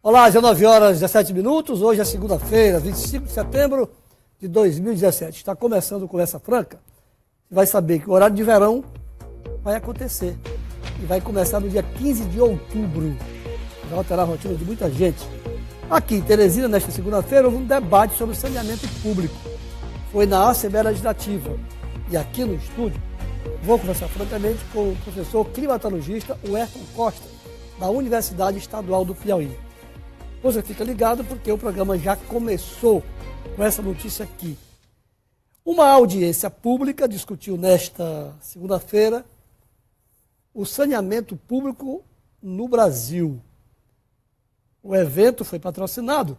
Olá, já 9 horas e 17 minutos, hoje é segunda-feira, 25 de setembro de 2017. Está começando o Conversa Franca. Você vai saber que o horário de verão vai acontecer e vai começar no dia 15 de outubro. Vai alterar a rotina de muita gente. Aqui em Teresina, nesta segunda-feira, houve um debate sobre saneamento público. Foi na Assembleia Legislativa. E aqui no estúdio, vou conversar francamente com o professor climatologista Ayrton Costa, da Universidade Estadual do Piauí. Você fica ligado porque o programa já começou com essa notícia aqui. Uma audiência pública discutiu nesta segunda-feira o saneamento público no Brasil. O evento foi patrocinado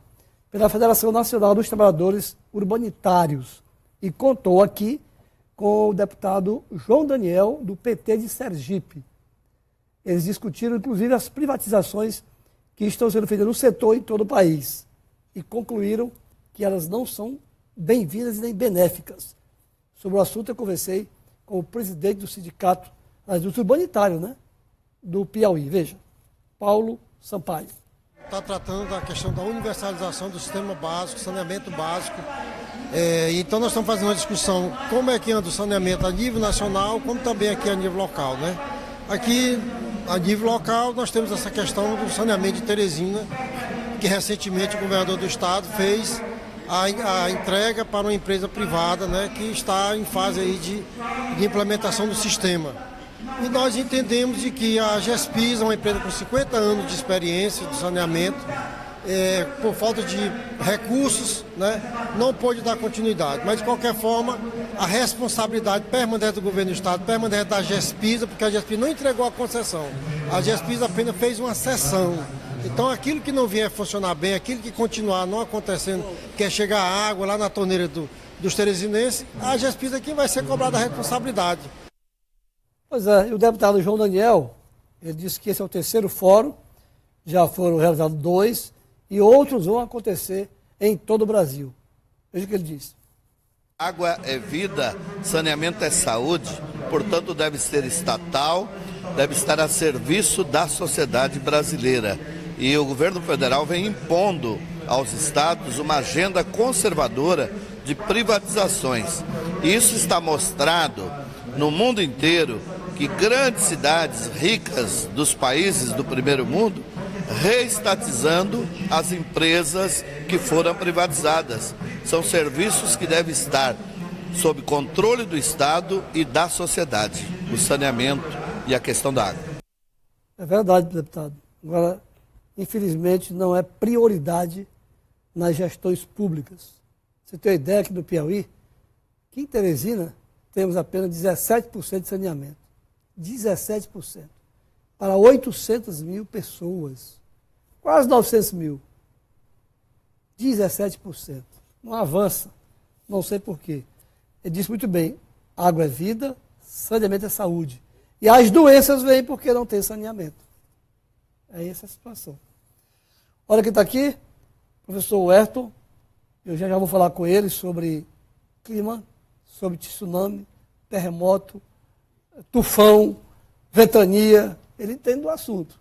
pela Federação Nacional dos Trabalhadores Urbanitários e contou aqui com o deputado João Daniel, do PT de Sergipe. Eles discutiram, inclusive, as privatizações que estão sendo feitas no setor em todo o país e concluíram que elas não são bem-vindas e nem benéficas. Sobre o assunto, eu conversei com o presidente do Sindicato da Indústria Urbanitária, do Piauí. Veja, Paulo Sampaio. Está tratando da questão da universalização do sistema básico, saneamento básico. Então nós estamos fazendo uma discussão como é que anda o saneamento a nível nacional, como também aqui a nível local, Aqui, a nível local, nós temos essa questão do saneamento de Teresina, que recentemente o governador do estado fez a entrega para uma empresa privada, que está em fase aí de implementação do sistema. E nós entendemos de que a GESPIS é uma empresa com 50 anos de experiência de saneamento, por falta de recursos, não pôde dar continuidade. Mas, de qualquer forma, a responsabilidade permanece do governo do estado, permanece da GESPIS, porque a GESPIS não entregou a concessão. A GESPIS apenas fez uma cessão. Então, aquilo que não vier funcionar bem, aquilo que continuar não acontecendo, que é chegar água lá na torneira dos teresinenses, a GESPIS aqui vai ser cobrada a responsabilidade. Pois é, e o deputado João Daniel, ele disse que esse é o terceiro fórum, já foram realizados 2, e outros vão acontecer em todo o Brasil. Veja o que ele disse. Água é vida, saneamento é saúde, portanto deve ser estatal, deve estar a serviço da sociedade brasileira. E o governo federal vem impondo aos estados uma agenda conservadora de privatizações. E isso está mostrado no mundo inteiro que grandes cidades ricas dos países do primeiro mundo reestatizando as empresas que foram privatizadas. São serviços que devem estar sob controle do Estado e da sociedade, o saneamento e a questão da água. É verdade, deputado. Agora, infelizmente, não é prioridade nas gestões públicas. Você tem uma ideia aqui no Piauí, que em Teresina temos apenas 17% de saneamento. 17%. Para 800 mil pessoas. Quase 900 mil. 17%. Não avança. Não sei por quê. Ele disse muito bem, água é vida, saneamento é saúde. E as doenças vêm porque não tem saneamento. É essa a situação. Olha quem está aqui, professor Ayrton. Eu já vou falar com ele sobre clima, sobre tsunami, terremoto, tufão, ventania. Ele entende do assunto.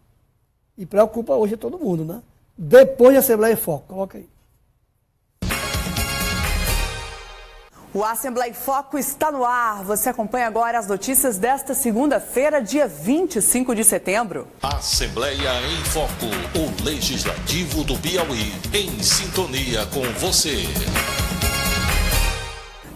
E preocupa hoje todo mundo, Depois da Assembleia em Foco. Coloca aí. O Assembleia em Foco está no ar. Você acompanha agora as notícias desta segunda-feira, dia 25 de setembro. Assembleia em Foco, o Legislativo do Piauí, em sintonia com você.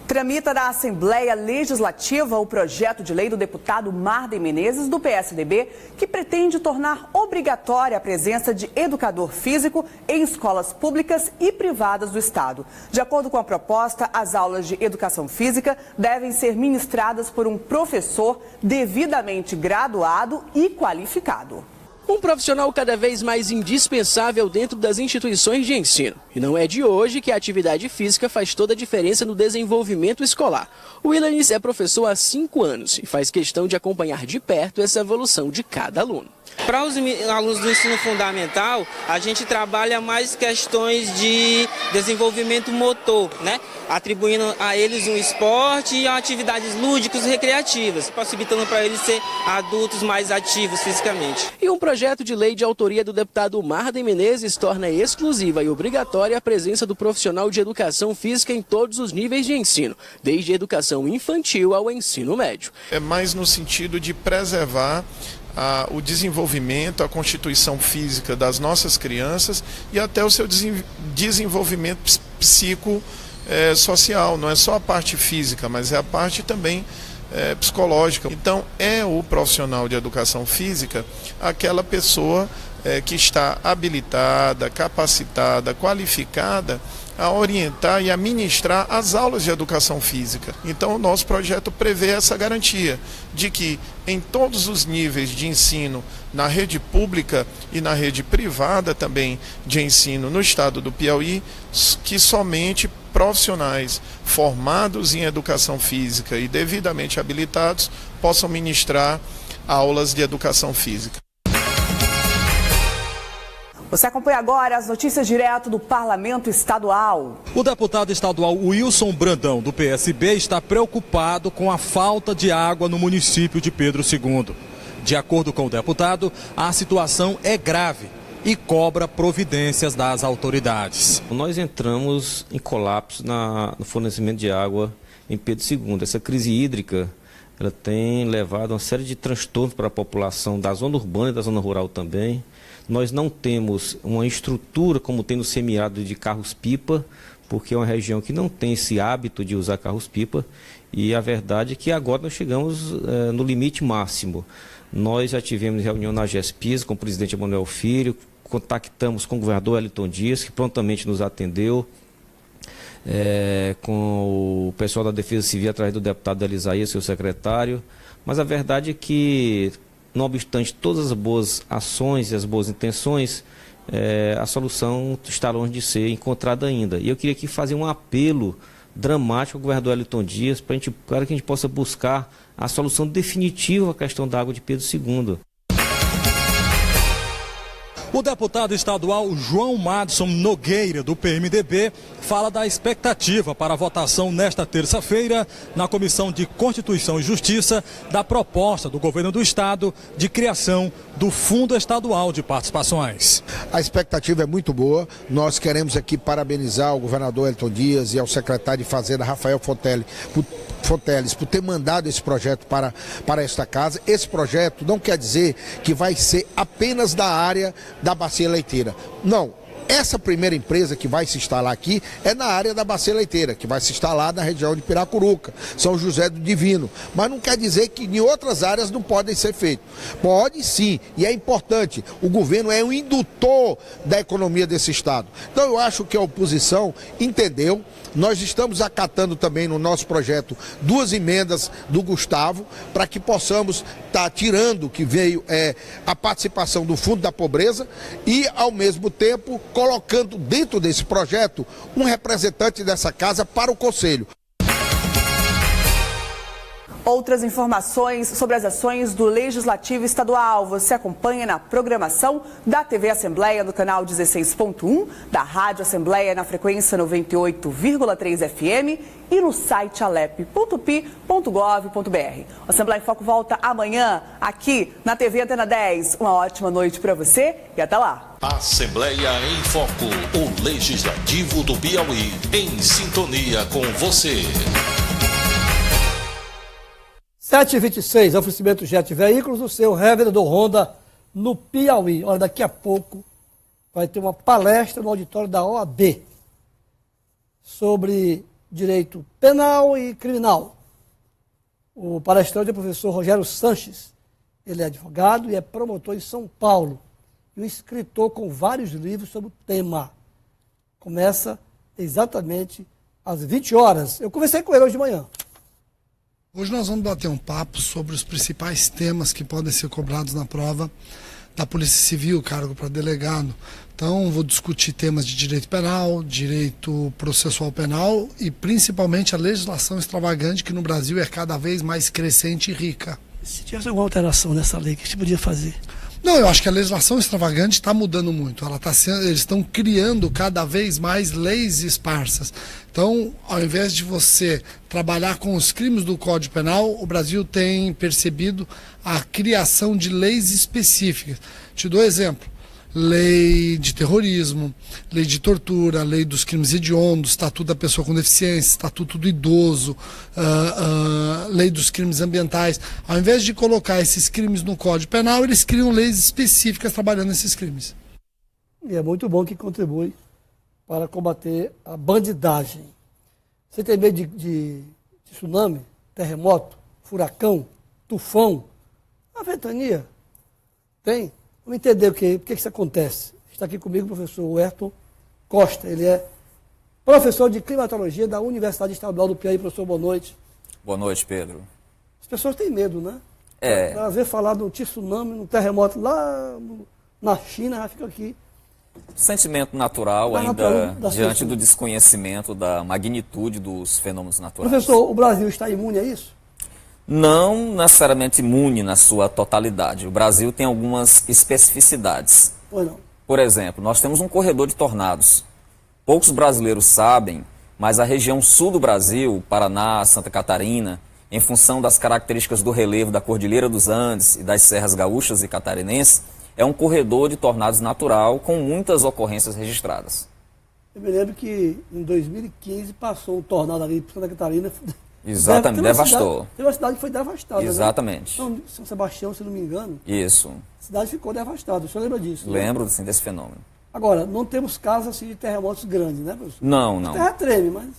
Tramita na Assembleia Legislativa o projeto de lei do deputado Marden Menezes, do PSDB, que pretende tornar obrigatória a presença de educador físico em escolas públicas e privadas do Estado. De acordo com a proposta, as aulas de educação física devem ser ministradas por um professor devidamente graduado e qualificado. Um profissional cada vez mais indispensável dentro das instituições de ensino. E não é de hoje que a atividade física faz toda a diferença no desenvolvimento escolar. O Willanis é professor há 5 anos e faz questão de acompanhar de perto essa evolução de cada aluno. Para os alunos do ensino fundamental, a gente trabalha mais questões de desenvolvimento motor, né? Atribuindo a eles um esporte e atividades lúdicas e recreativas, possibilitando para eles ser adultos mais ativos fisicamente. E um projeto de lei de autoria do deputado Marden Menezes torna exclusiva e obrigatória a presença do profissional de educação física em todos os níveis de ensino, desde a educação infantil ao ensino médio. É mais no sentido de preservar o desenvolvimento, a constituição física das nossas crianças e até o seu desenvolvimento psicossocial. Não é só a parte física, mas é a parte também psicológica. Então, é o profissional de educação física aquela pessoa que está habilitada, capacitada, qualificada a orientar e a ministrar as aulas de educação física. Então, o nosso projeto prevê essa garantia de que em todos os níveis de ensino, na rede pública e na rede privada também de ensino no estado do Piauí, que somente profissionais formados em educação física e devidamente habilitados possam ministrar aulas de educação física. Você acompanha agora as notícias direto do Parlamento Estadual. O deputado estadual Wilson Brandão, do PSB, está preocupado com a falta de água no município de Pedro II. De acordo com o deputado, a situação é grave e cobra providências das autoridades. Nós entramos em colapso no fornecimento de água em Pedro II. Essa crise hídrica ela tem levado a uma série de transtornos para a população da zona urbana e da zona rural também. Nós não temos uma estrutura como tem no semiárido de carros-pipa, porque é uma região que não tem esse hábito de usar carros-pipa, e a verdade é que agora nós chegamos no limite máximo. Nós já tivemos reunião na GESPIS com o presidente Emanuel Filho, contactamos com o governador Wellington Dias, que prontamente nos atendeu, com o pessoal da Defesa Civil através do deputado Elisaías, seu secretário, mas a verdade é que, não obstante todas as boas ações e as boas intenções, a solução está longe de ser encontrada ainda. E eu queria aqui fazer um apelo dramático ao governador Wellington Dias para que a gente possa buscar a solução definitiva à questão da água de Pedro II. O deputado estadual João Madison Nogueira, do PMDB, fala da expectativa para a votação nesta terça-feira na Comissão de Constituição e Justiça da proposta do governo do estado de criação do Fundo Estadual de Participações. A expectativa é muito boa. Nós queremos aqui parabenizar o governador Wellington Dias e ao secretário de Fazenda, Rafael Fonteles, por ter mandado esse projeto para esta casa. Esse projeto não quer dizer que vai ser apenas da área da bacia leiteira. Não. Essa primeira empresa que vai se instalar aqui é na área da bacia leiteira, que vai se instalar na região de Piracuruca, São José do Divino. Mas não quer dizer que em outras áreas não podem ser feitos. Pode sim, e é importante. O governo é um indutor da economia desse estado. Então eu acho que a oposição entendeu. Nós estamos acatando também no nosso projeto 2 emendas do Gustavo para que possamos estar tirando que veio a participação do Fundo da Pobreza e, ao mesmo tempo, colocando dentro desse projeto um representante dessa casa para o Conselho. Outras informações sobre as ações do Legislativo Estadual você acompanha na programação da TV Assembleia no canal 16.1, da Rádio Assembleia na frequência 98,3 FM e no site alep.pi.gov.br. O Assembleia em Foco volta amanhã aqui na TV Antena 10. Uma ótima noite para você e até lá. Assembleia em Foco, o Legislativo do Piauí, em sintonia com você. 7h26, oferecimento Jet Veículos, o seu revendedor Honda no Piauí. Olha, daqui a pouco vai ter uma palestra no auditório da OAB sobre direito penal e criminal. O palestrante é o professor Rogério Sanches. Ele é advogado e é promotor em São Paulo. E um escritor com vários livros sobre o tema. Começa exatamente às 20 horas. Eu conversei com ele hoje de manhã. Hoje nós vamos bater um papo sobre os principais temas que podem ser cobrados na prova da Polícia Civil, cargo para delegado. Então, vou discutir temas de direito penal, direito processual penal e principalmente a legislação extravagante que no Brasil é cada vez mais crescente e rica. Se tivesse alguma alteração nessa lei, o que você podia fazer? Não, eu acho que a legislação extravagante está mudando muito. Eles estão criando cada vez mais leis esparsas. Então, ao invés de você trabalhar com os crimes do Código Penal, o Brasil tem percebido a criação de leis específicas. Te dou exemplo. Lei de terrorismo, lei de tortura, lei dos crimes hediondos, estatuto da pessoa com deficiência, estatuto do idoso, lei dos crimes ambientais. Ao invés de colocar esses crimes no Código Penal, eles criam leis específicas trabalhando nesses crimes. E é muito bom que contribui para combater a bandidagem. Você tem medo de tsunami, terremoto, furacão, tufão, a ventania? Tem? Vamos entender por que isso acontece. Está aqui comigo o professor Ayrton Costa. Ele é professor de climatologia da Universidade Estadual do Piauí. Professor, boa noite. Boa noite, Pedro. As pessoas têm medo, né? É. Para ver falar de um tsunami, um terremoto lá na China, já fica aqui. Sentimento natural ainda diante do desconhecimento da magnitude dos fenômenos naturais. Professor, o Brasil está imune a isso? Não necessariamente imune na sua totalidade. O Brasil tem algumas especificidades. Pois não. Por exemplo, nós temos um corredor de tornados. Poucos brasileiros sabem, mas a região sul do Brasil, Paraná, Santa Catarina, em função das características do relevo da Cordilheira dos Andes e das serras gaúchas e catarinenses, é um corredor de tornados natural com muitas ocorrências registradas. Eu me lembro que em 2015 passou um tornado ali por Santa Catarina. Exatamente, devastou. Tem uma cidade que foi devastada. Exatamente. Né? São Sebastião, se não me engano. Isso. A cidade ficou devastada. O senhor lembra disso? Lembro, né? sim, desse fenômeno. Agora, não temos casos assim de terremotos grandes, né, professor? Não. A terra treme, mas...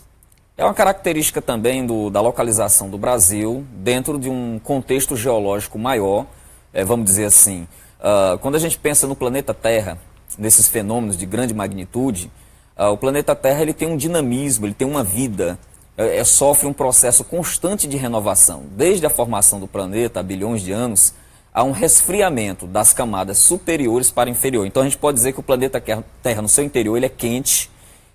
É uma característica também da localização do Brasil dentro de um contexto geológico maior, vamos dizer assim. Quando a gente pensa no planeta Terra, nesses fenômenos de grande magnitude, o planeta Terra ele tem um dinamismo, ele tem uma vida, sofre um processo constante de renovação. Desde a formação do planeta, há bilhões de anos, há um resfriamento das camadas superiores para inferior. Então a gente pode dizer que o planeta Terra no seu interior ele é quente,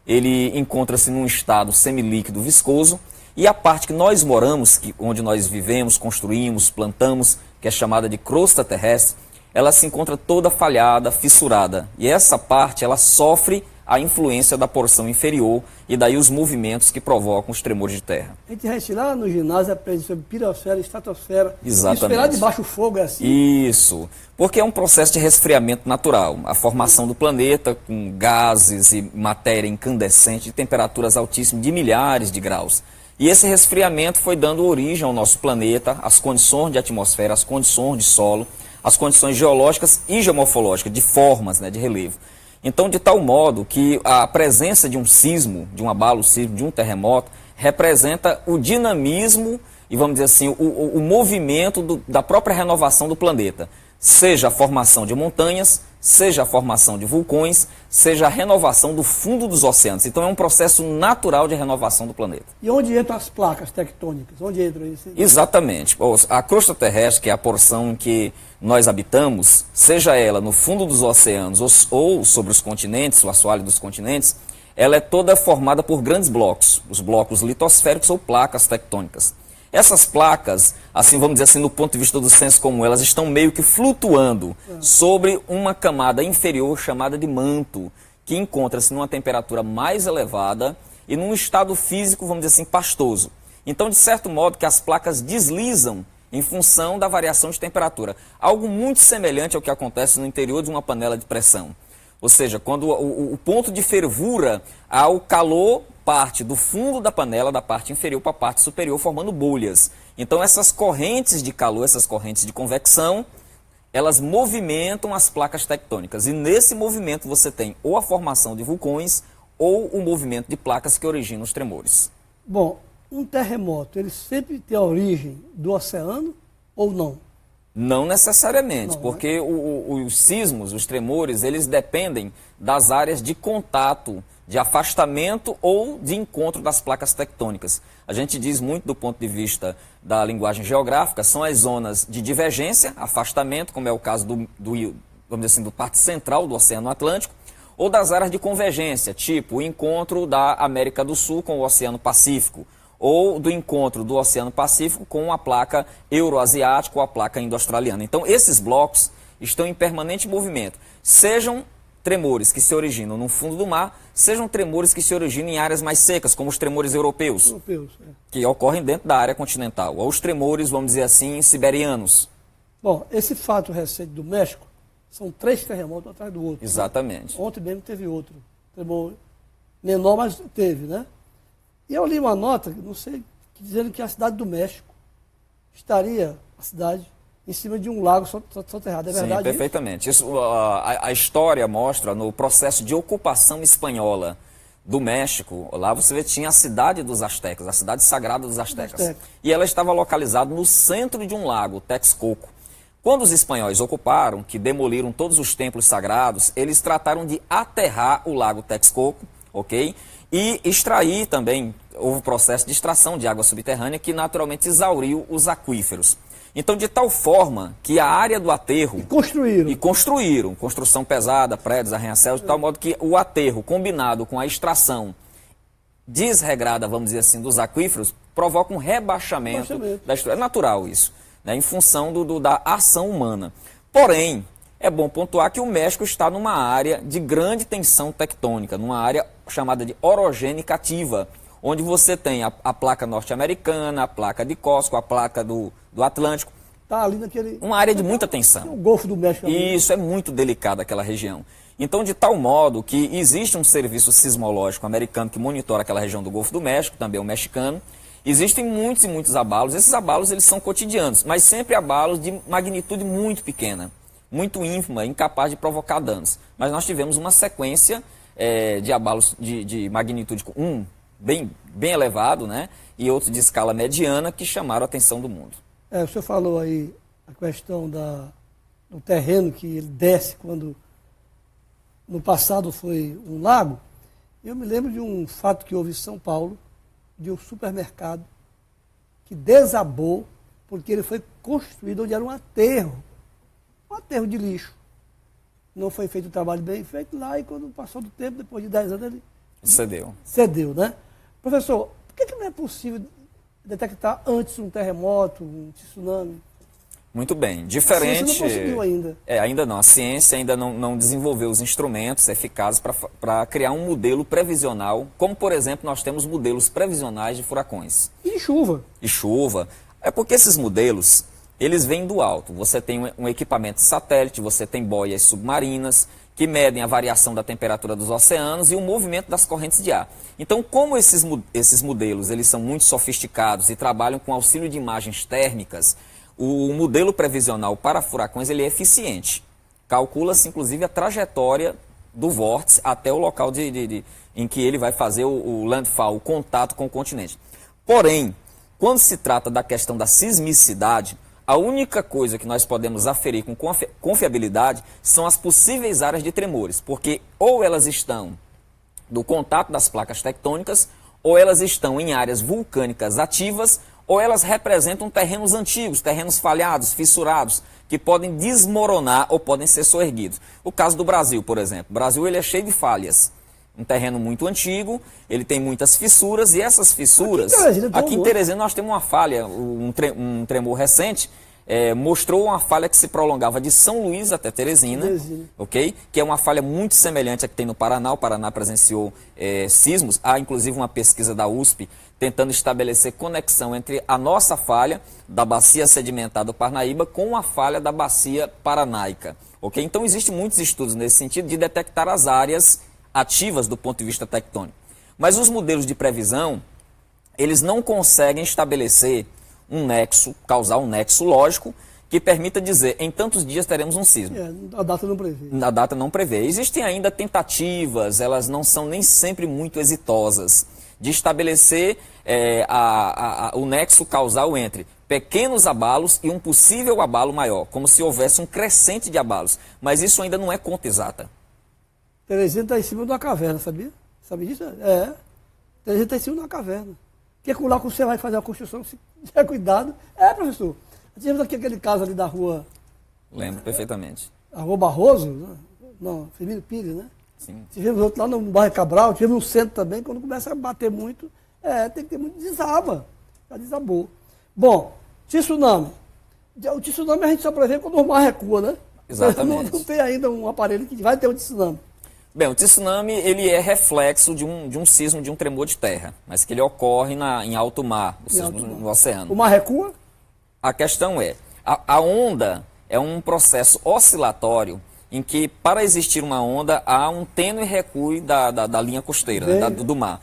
ele encontra-se num estado semilíquido viscoso, e a parte que nós moramos, onde nós vivemos, construímos, plantamos, que é chamada de crosta terrestre, ela se encontra toda falhada, fissurada. E essa parte ela sofre a influência da porção inferior e daí os movimentos que provocam os tremores de terra. A gente lá no ginásio aprende sobre pirosfera, estratosfera. Exatamente. Esperar debaixo do fogo é assim? Isso, porque é um processo de resfriamento natural. A formação do planeta com gases e matéria incandescente de temperaturas altíssimas de milhares de graus. E esse resfriamento foi dando origem ao nosso planeta, as condições de atmosfera, as condições de solo, as condições geológicas e geomorfológicas, de formas, de relevo. Então, de tal modo que a presença de um sismo, de um abalo sísmico, de um terremoto, representa o dinamismo e, vamos dizer assim, o movimento da própria renovação do planeta. Seja a formação de montanhas, seja a formação de vulcões, seja a renovação do fundo dos oceanos. Então, é um processo natural de renovação do planeta. E onde entram as placas tectônicas? Onde entram isso? Exatamente. A crosta terrestre, que é a porção em que nós habitamos, seja ela no fundo dos oceanos ou sobre os continentes, o assoalho dos continentes, ela é toda formada por grandes blocos, os blocos litosféricos ou placas tectônicas. Essas placas, assim vamos dizer assim, do ponto de vista do senso comum, elas estão meio que flutuando sobre uma camada inferior chamada de manto, que encontra-se numa temperatura mais elevada e num estado físico, vamos dizer assim, pastoso. Então, de certo modo, que as placas deslizam em função da variação de temperatura. Algo muito semelhante ao que acontece no interior de uma panela de pressão. Ou seja, quando o ponto de fervura, o calor parte do fundo da panela, da parte inferior para a parte superior, formando bolhas. Então essas correntes de calor, essas correntes de convecção, elas movimentam as placas tectônicas. E nesse movimento você tem ou a formação de vulcões ou o movimento de placas que originam os tremores. Bom, um terremoto, ele sempre tem a origem do oceano ou não? Não necessariamente, porque os sismos, os tremores, eles dependem das áreas de contato, de afastamento ou de encontro das placas tectônicas. A gente diz muito do ponto de vista da linguagem geográfica, são as zonas de divergência, afastamento, como é o caso vamos dizer assim, do parte central do Oceano Atlântico, ou das áreas de convergência, tipo o encontro da América do Sul com o Oceano Pacífico, ou do encontro do Oceano Pacífico com a placa euroasiática ou a placa indo-australiana. Então, esses blocos, estão em permanente movimento. Sejam tremores que se originam no fundo do mar, sejam tremores que se originam em áreas mais secas, como os tremores europeus, que ocorrem dentro da área continental, ou os tremores, vamos dizer assim, siberianos. Bom, esse fato recente do México, são 3 terremotos atrás do outro. Exatamente. Né? Ontem mesmo teve outro. Tremor menor, mas teve, né? E eu li uma nota, não sei, dizendo que a cidade do México estaria, a cidade, em cima de um lago soterrado. É verdade? Sim, perfeitamente. Isso, a história mostra no processo de ocupação espanhola do México, lá você vê, tinha a cidade dos astecas, a cidade sagrada dos astecas. E ela estava localizada no centro de um lago, Texcoco. Quando os espanhóis ocuparam, que demoliram todos os templos sagrados, eles trataram de aterrar o lago Texcoco, ok? E extrair também, houve um processo de extração de água subterrânea que naturalmente exauriu os aquíferos. Então, de tal forma que a área do aterro... E construíram. Construção pesada, prédios, arranha-céus, de tal modo que o aterro, combinado com a extração desregrada, vamos dizer assim, dos aquíferos, provoca um rebaixamento da estrutura. É natural isso, né, em função da ação humana. Porém, é bom pontuar que o México está numa área de grande tensão tectônica, numa área chamada de orogênica ativa, onde você tem a placa norte-americana, a placa de Cosco, a placa do Atlântico. Está ali naquele... Uma área de muita tensão. O Golfo do México. Isso, é muito delicado aquela região. Então, de tal modo que existe um serviço sismológico americano que monitora aquela região do Golfo do México, também o mexicano. Existem muitos e muitos abalos. Esses abalos, eles são cotidianos, mas sempre abalos de magnitude muito pequena, muito ínfima, incapaz de provocar danos. Mas nós tivemos uma sequência de abalos de magnitude 1, bem elevado, né? E outros de escala mediana que chamaram a atenção do mundo. O senhor falou aí a questão do terreno que ele desce quando no passado foi um lago. Eu me lembro de um fato que houve em São Paulo, de um supermercado que desabou porque ele foi construído onde era um aterro de lixo. Não foi feito um trabalho bem feito lá e quando passou do tempo, depois de 10 anos, ele cedeu, né? Professor, por que não é possível detectar antes um terremoto, um tsunami? Muito bem. Diferente... A ciência não conseguiu ainda. Ainda não. A ciência ainda não desenvolveu os instrumentos eficazes para criar um modelo previsional, como, por exemplo, nós temos modelos previsionais de furacões. E chuva. E chuva. É porque esses modelos, eles vêm do alto. Você tem um equipamento satélite, você tem boias submarinas, que medem a variação da temperatura dos oceanos e o movimento das correntes de ar. Então, como esses modelos eles são muito sofisticados e trabalham com auxílio de imagens térmicas, o modelo previsional para furacões ele é eficiente. Calcula-se, inclusive, a trajetória do vórtice até o local em que ele vai fazer o landfall, o contato com o continente. Porém, quando se trata da questão da sismicidade, a única coisa que nós podemos aferir com confiabilidade são as possíveis áreas de tremores, porque ou elas estão no contato das placas tectônicas, ou elas estão em áreas vulcânicas ativas, ou elas representam terrenos antigos, terrenos falhados, fissurados, que podem desmoronar ou podem ser soerguidos. O caso do Brasil, por exemplo. O Brasil ele é cheio de falhas. Um terreno muito antigo, ele tem muitas fissuras, e essas fissuras... Aqui em Teresina nós temos uma falha, um tremor recente, mostrou uma falha que se prolongava de São Luís até Teresina, ok? Que é uma falha muito semelhante à que tem no Paraná. O Paraná presenciou sismos. Há inclusive uma pesquisa da USP tentando estabelecer conexão entre a nossa falha da bacia sedimentar do Parnaíba com a falha da bacia paranaica, ok? Então existem muitos estudos nesse sentido de detectar as áreas ativas do ponto de vista tectônico. Mas os modelos de previsão, eles não conseguem estabelecer um nexo, causar um nexo lógico que permita dizer, em tantos dias teremos um sismo. A data não prevê. A data não prevê. Existem ainda tentativas, elas não são nem sempre muito exitosas, de estabelecer o nexo causal entre pequenos abalos e um possível abalo maior, como se houvesse um crescente de abalos. Mas isso ainda não é conta exata. Teresina está em cima de uma caverna, sabia? Sabia disso? Teresina está em cima de uma caverna. Que é com lá que você vai fazer a construção, se tiver cuidado. Professor. Tivemos aqui aquele caso ali da rua... Lembro perfeitamente. A rua Barroso? Não, Firmino Pires, né? Sim. Tivemos outro lá no bairro Cabral, tivemos no centro também, quando começa a bater muito, tem que ter muito, desaba. Já desabou. Bom, tsunami. O tsunami a gente só prevê quando o mar recua, né? Exatamente. Não tem ainda um aparelho que vai ter um tsunami. Bem, o tsunami ele é reflexo de um sismo, de um tremor de terra, mas que ele ocorre em alto mar, o sismo no oceano. O mar recua? A questão é, a onda é um processo oscilatório em que, para existir uma onda, há um tênue recuo da linha costeira, né, do mar.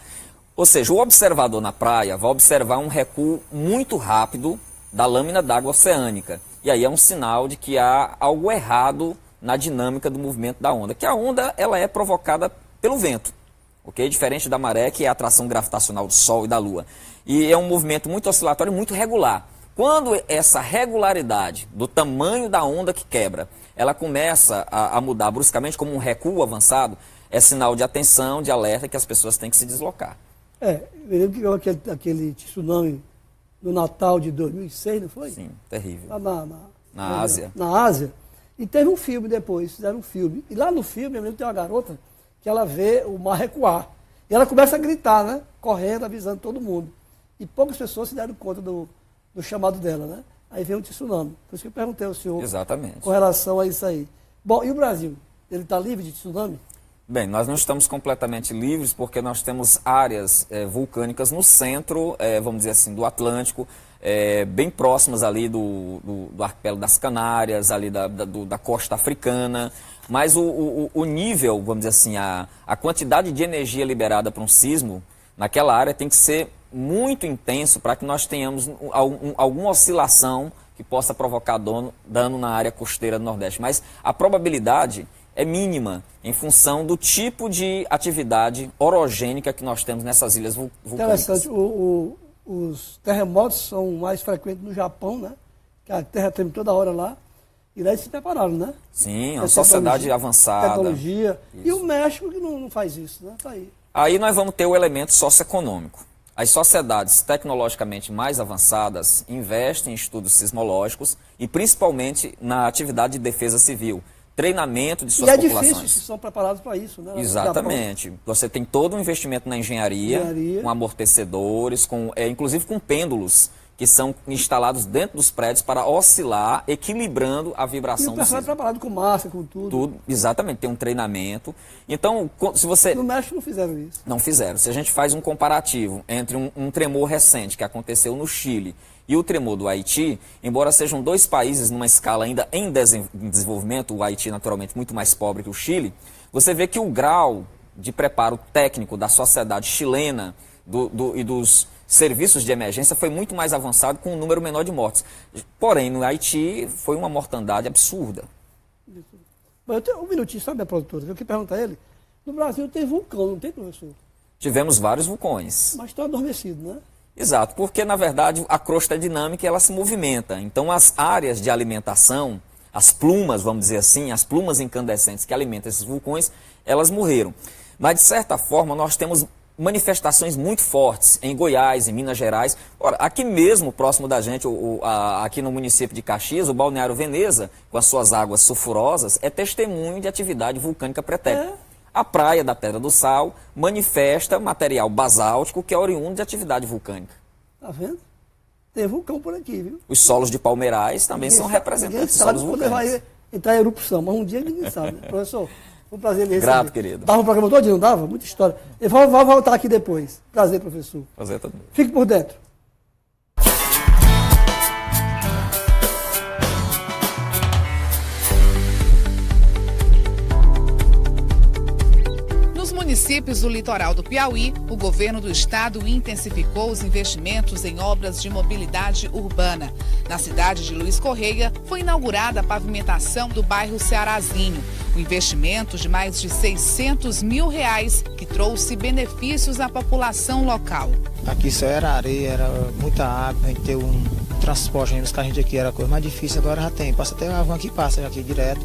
Ou seja, o observador na praia vai observar um recuo muito rápido da lâmina d'água oceânica. E aí é um sinal de que há algo errado na dinâmica do movimento da onda. Que a onda ela é provocada pelo vento, ok? Diferente da maré, que é a atração gravitacional do Sol e da Lua. E é um movimento muito oscilatório e muito regular. Quando essa regularidade do tamanho da onda que quebra, ela começa a mudar bruscamente, como um recuo avançado, é sinal de atenção, de alerta, que as pessoas têm que se deslocar. Eu lembro que aquele tsunami no Natal de 2006, não foi? Sim, terrível. Lá na Ásia. Na Ásia. E teve um filme depois, fizeram um filme. E lá no filme, eu lembro que tem uma garota que ela vê o mar recuar. E ela começa a gritar, né? Correndo, avisando todo mundo. E poucas pessoas se deram conta do chamado dela, né? Aí vem um tsunami. Por isso que eu perguntei ao senhor. Exatamente. Com relação a isso aí. Bom, e o Brasil? Ele está livre de tsunami? Bem, nós não estamos completamente livres porque nós temos áreas vulcânicas no centro, vamos dizer assim, do Atlântico, bem próximas ali do arquipélago das Canárias, ali da costa africana, mas o nível, vamos dizer assim, a quantidade de energia liberada para um sismo naquela área tem que ser muito intenso para que nós tenhamos alguma oscilação que possa provocar dano na área costeira do Nordeste. Mas a probabilidade é mínima em função do tipo de atividade orogênica que nós temos nessas ilhas vulcânicas. Interessante. Os terremotos são mais frequentes no Japão, né? Que a terra treme toda hora lá. E lá eles se prepararam, né? Sim, uma sociedade avançada. Tecnologia. Isso. E o México que não faz isso, né? Tá aí. Aí nós vamos ter o elemento socioeconômico. As sociedades tecnologicamente mais avançadas investem em estudos sismológicos e principalmente na atividade de defesa civil, treinamento de suas populações. É difícil, são preparados para isso, né? Exatamente. Você tem todo um investimento na engenharia. Com amortecedores, inclusive com pêndulos que são instalados dentro dos prédios para oscilar, equilibrando a vibração do sismo. E o pessoal é preparado com massa, com tudo. Exatamente, tem um treinamento. Então, se você... No México não fizeram isso. Não fizeram. Se a gente faz um comparativo entre um tremor recente que aconteceu no Chile e o tremor do Haiti, embora sejam dois países numa escala ainda em desenvolvimento, o Haiti naturalmente muito mais pobre que o Chile, você vê que o grau de preparo técnico da sociedade chilena e dos serviços de emergência foi muito mais avançado, com um número menor de mortes. Porém, no Haiti foi uma mortandade absurda. Mas eu tenho um minutinho, sabe, minha produtora? Eu queria perguntar a ele. No Brasil tem vulcão, não tem, professor? Tivemos vários vulcões. Mas estão adormecidos, né? Exato, porque na verdade a crosta é dinâmica e ela se movimenta. Então as áreas de alimentação, as plumas, vamos dizer assim, as plumas incandescentes que alimentam esses vulcões, elas morreram. Mas de certa forma nós temos manifestações muito fortes em Goiás, em Minas Gerais. Ora, aqui mesmo, próximo da gente, aqui no município de Caxias, o Balneário Veneza, com as suas águas sulfurosas, é testemunho de atividade vulcânica pré-técnica. A Praia da Pedra do Sal manifesta material basáltico que é oriundo de atividade vulcânica. Tá vendo? Tem vulcão por aqui, viu? Os solos de Palmeirais também são representantes de solos vulcânicos. Vai entrar em erupção, mas um dia ninguém sabe, né? Professor, foi um prazer lhe receber. Grato, querido. Dava um programa todo, não dava? Muita história. Eu vou voltar aqui depois. Prazer, professor. Prazer todo. Fique por dentro. Nos municípios do litoral do Piauí, o governo do estado intensificou os investimentos em obras de mobilidade urbana. Na cidade de Luiz Correia, foi inaugurada a pavimentação do bairro Cearazinho. Um investimento de mais de R$600 mil, que trouxe benefícios à população local. Aqui só era areia, era muita água, a gente ter um transporte nos carros aqui era a coisa mais difícil, agora já tem. Passa até a van que passa aqui direto.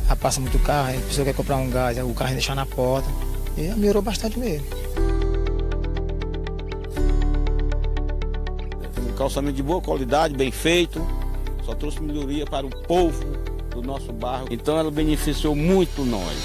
Já passa muito carro, a pessoa quer comprar um gás, o carro deixar na porta. E melhorou bastante mesmo. Um calçamento de boa qualidade, bem feito, só trouxe melhoria para o povo do nosso bairro. Então ela beneficiou muito nós.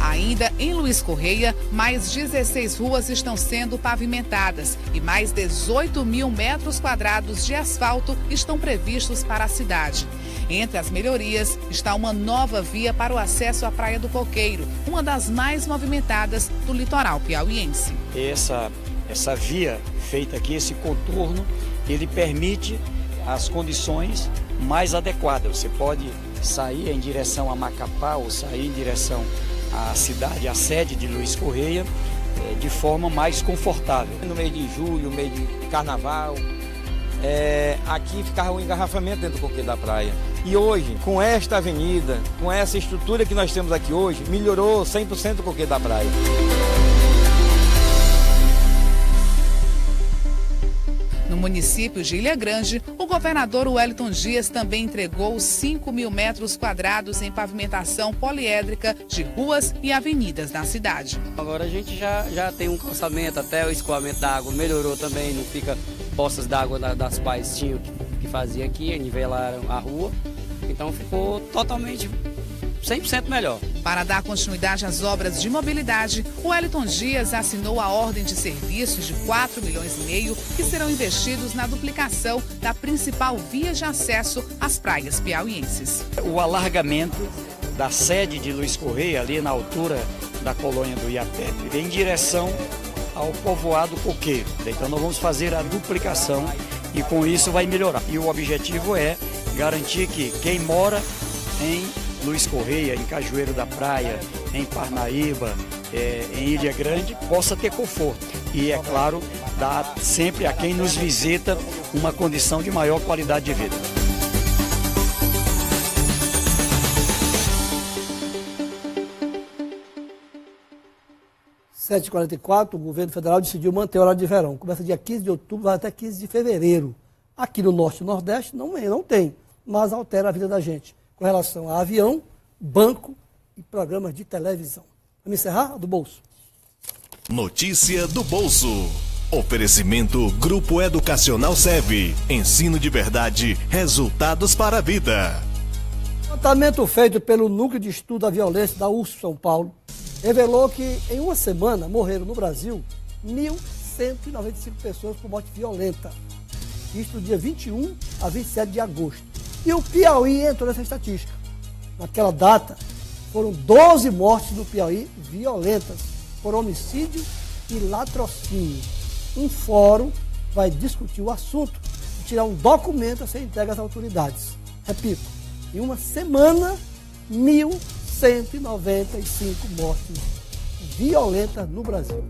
Ainda em Luiz Correia, mais 16 ruas estão sendo pavimentadas e mais 18 mil metros quadrados de asfalto estão previstos para a cidade. Entre as melhorias está uma nova via para o acesso à Praia do Coqueiro, uma das mais movimentadas do litoral piauiense. Essa via feita aqui, esse contorno, ele permite as condições mais adequadas. Você pode sair em direção a Macapá ou sair em direção à cidade, à sede de Luiz Correia, de forma mais confortável. No mês de julho, mês de carnaval, aqui ficava um engarrafamento dentro do Coqueiro da Praia. E hoje, com esta avenida, com essa estrutura que nós temos aqui hoje, melhorou 100% o Coqueiro da Praia. No município de Ilha Grande, o governador Wellington Dias também entregou 5 mil metros quadrados em pavimentação poliédrica de ruas e avenidas da cidade. Agora a gente já tem um calçamento, até o escoamento da água melhorou também, não fica poças d'água das pais tinham que fazia aqui, nivelaram a rua, então ficou totalmente 100% melhor. Para dar continuidade às obras de mobilidade, o Wellington Dias assinou a ordem de serviços de 4,5 milhões que serão investidos na duplicação da principal via de acesso às praias piauienses. O alargamento da sede de Luiz Correia, ali na altura da colônia do Iapepe, em direção ao povoado Coqueiro. Então nós vamos fazer a duplicação e com isso vai melhorar. E o objetivo é garantir que quem mora em Luiz Correia, em Cajueiro da Praia, em Parnaíba, em Ilha Grande, possa ter conforto. E, é claro, dar sempre a quem nos visita uma condição de maior qualidade de vida. Às 7h44, o governo federal decidiu manter o horário de verão. Começa dia 15 de outubro, vai até 15 de fevereiro. Aqui no Norte e Nordeste não tem, mas altera a vida da gente com relação a avião, banco e programas de televisão. Vamos encerrar do bolso. Notícia do bolso. Oferecimento Grupo Educacional SEB. Ensino de verdade, resultados para a vida. Levantamento feito pelo Núcleo de Estudo da Violência da USP São Paulo revelou que em uma semana morreram no Brasil 1.195 pessoas por morte violenta. Isto do dia 21 a 27 de agosto. E o Piauí entrou nessa estatística. Naquela data, foram 12 mortes no Piauí violentas por homicídio e latrocínio. Um fórum vai discutir o assunto e tirar um documento a ser entregue às autoridades. Repito, em uma semana, 1.195 mortes violentas no Brasil.